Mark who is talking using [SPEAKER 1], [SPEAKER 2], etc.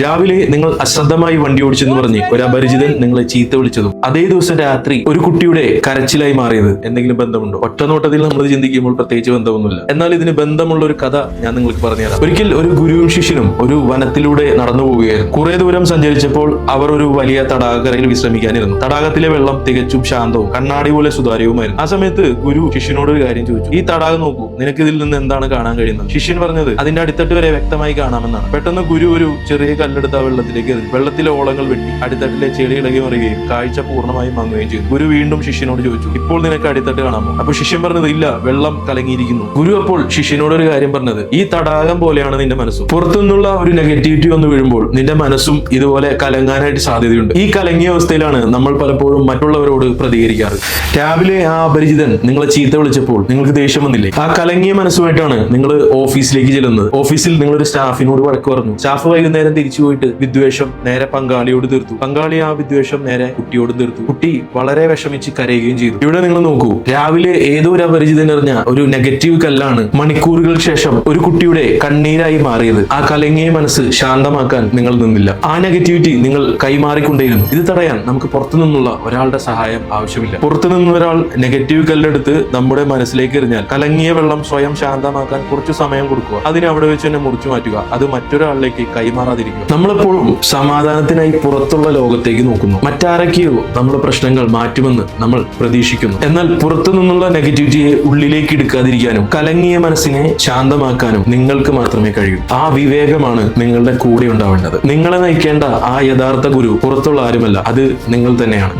[SPEAKER 1] രാവിലെ നിങ്ങൾ അശ്രദ്ധമായി വണ്ടി ഓടിച്ചെന്ന് പറഞ്ഞ് ഒരു അപരിചിതൻ നിങ്ങളെ ചീത്ത വിളിച്ചതും അതേ ദിവസം രാത്രി ഒരു കുട്ടിയുടെ കരച്ചിലായി മാറിയത് എന്തെങ്കിലും ബന്ധമുണ്ടോ? ഒറ്റ നോട്ടത്തിൽ നമ്മൾ ചിന്തിക്കുമ്പോൾ പ്രത്യേകിച്ച് ബന്ധമൊന്നുമില്ല. എന്നാൽ ഇതിന് ബന്ധമുള്ള ഒരു കഥ ഞാൻ നിങ്ങൾക്ക് പറഞ്ഞുതരാം. ഒരിക്കൽ ഒരു ഗുരുവും ശിഷ്യനും ഒരു വനത്തിലൂടെ നടന്നു പോവുകയായിരുന്നു. കുറെ ദൂരം സഞ്ചരിച്ചപ്പോൾ അവർ ഒരു വലിയ തടാകക്കരയിൽ വിശ്രമിക്കാനിരുന്നു. തടാകത്തിലെ വെള്ളം തികച്ചും ശാന്തവും കണ്ണാടി പോലെ സുതാര്യവുമായിരുന്നു. ആ സമയത്ത് ഗുരു ശിഷ്യനോട് ഒരു കാര്യം ചോദിച്ചു. ഈ തടാകം നോക്കൂ, നിനക്ക് ഇതിൽ നിന്ന് എന്താണ് കാണാൻ കഴിയുന്നത്? ശിഷ്യൻ പറഞ്ഞത് അതിന്റെ അടിത്തട്ട് വരെ വ്യക്തമായി കാണാമെന്നാണ്. പെട്ടെന്ന് ഗുരു ഒരു ചെറിയ കല്ലെടുത്ത് ആ വെള്ളത്തിലേക്ക് എറിഞ്ഞു. വെള്ളത്തിലെ ഓളങ്ങൾ വെട്ടി അടിത്തട്ടിലെ ചെളി ഇളകി മറിയുകയും കാഴ്ച പൂർണ്ണമായും മങ്ങുകയും ചെയ്തു. ഗുരു വീണ്ടും ശിഷ്യനോട് ചോദിച്ചു, ഇപ്പോൾ നിനക്ക് അടിത്തട്ട് കാണാമോ? അപ്പൊ ശിഷ്യൻ പറഞ്ഞത് ഇല്ല, വെള്ളം കലങ്ങിയിരിക്കുന്നു. ഗുരു അപ്പോൾ ശിഷ്യനോട് ഒരു കാര്യം പറഞ്ഞത്, ഈ തടാകം പോലെയാണ് നിന്റെ മനസ്സും. പുറത്തുനിന്നുള്ള ഒരു നെഗറ്റിവിറ്റി ഒന്ന് വീഴുമ്പോൾ നിന്റെ മനസ്സും ഇതുപോലെ കലങ്ങാനായിട്ട് സാധ്യതയുണ്ട്. ഈ കലങ്ങിയ അവസ്ഥയിലാണ് നമ്മൾ പലപ്പോഴും മറ്റുള്ളവരോട് പ്രതികരിക്കാറ്. രാവിലെ ആ അപരിചിതൻ നിങ്ങളെ ചീത്ത വിളിച്ചപ്പോൾ നിങ്ങൾക്ക് ദേഷ്യം വന്നില്ലേ? ആ കലങ്ങിയ മനസ്സുമായിട്ടാണ് നിങ്ങൾ ഓഫീസിലേക്ക് ചെല്ലുന്നത്. ഓഫീസിൽ നിങ്ങളൊരു സ്റ്റാഫിനോട് വഴക്ക് പറഞ്ഞു. സ്റ്റാഫ് വൈകുന്നേരം തിരിച്ചു പോയിട്ട് വിദ്വേഷം നേരെ പങ്കാളിയോട് തീർത്തു. പങ്കാളി ആ വിദ്വേഷം നേരെ കുട്ടിയോട് തീർത്തു. കുട്ടി വളരെ വിഷമിച്ച് കരയുകയും ചെയ്തു. ഇവിടെ നിങ്ങൾ നോക്കൂ, രാവിലെ ഏതോ ഒരു അപരിചിതൻ എറിഞ്ഞ ഒരു നെഗറ്റീവ് കല്ലാണ് മണിക്കൂറുകൾക്ക് ശേഷം ഒരു കുട്ടിയുടെ കണ്ണീരായി മാറിയത്. ആ കലങ്ങിയ മനസ്സ് ശാന്തമാക്കാൻ നിങ്ങൾ നിന്നില്ല. ആ നെഗറ്റിവിറ്റി നിങ്ങൾ കൈമാറിക്കൊണ്ടേയിരുന്നു. ഇത് തടയാൻ നമുക്ക് പുറത്തു നിന്നുള്ള ഒരാളുടെ സഹായം ആവശ്യമില്ല. പുറത്തു നിന്ന് ഒരാൾ നെഗറ്റീവ് കല്ലെടുത്ത് നമ്മുടെ മനസ്സിലേക്ക് എറിഞ്ഞാൽ കലങ്ങിയ വെള്ളം സ്വയം ശാന്തമാക്കാൻ കുറച്ചു സമയം കൊടുക്കുക. അതിനെ അവിടെ വെച്ച് തന്നെ മുറിച്ചു മാറ്റുക. അത് മറ്റൊരാളിലേക്ക് കൈമാറാതിരിക്കുക. നമ്മളെപ്പോഴും സമാധാനത്തിനായി പുറത്തുള്ള ലോകത്തേക്ക് നോക്കുന്നു. മറ്റാരൊക്കെയോ നമ്മുടെ പ്രശ്നങ്ങൾ മാറ്റുമെന്ന് നമ്മൾ പ്രതീക്ഷിക്കുന്നു. എന്നാൽ പുറത്തു നിന്നുള്ള നെഗറ്റിവിറ്റിയെ ഉള്ളിലേക്ക് എടുക്കാതിരിക്കാനും കലങ്ങിയ മനസ്സിനെ ശാന്തമാക്കാനും നിങ്ങൾക്ക് മാത്രമേ കഴിയൂ. ആ വിവേകമാണ് നിങ്ങളുടെ കൂടെ ഉണ്ടാവേണ്ടത്. നിങ്ങളെ നയിക്കേണ്ട ആ യഥാർത്ഥ ഗുരു പുറത്തുള്ള ആരുമല്ല, അത് നിങ്ങൾ തന്നെയാണ്.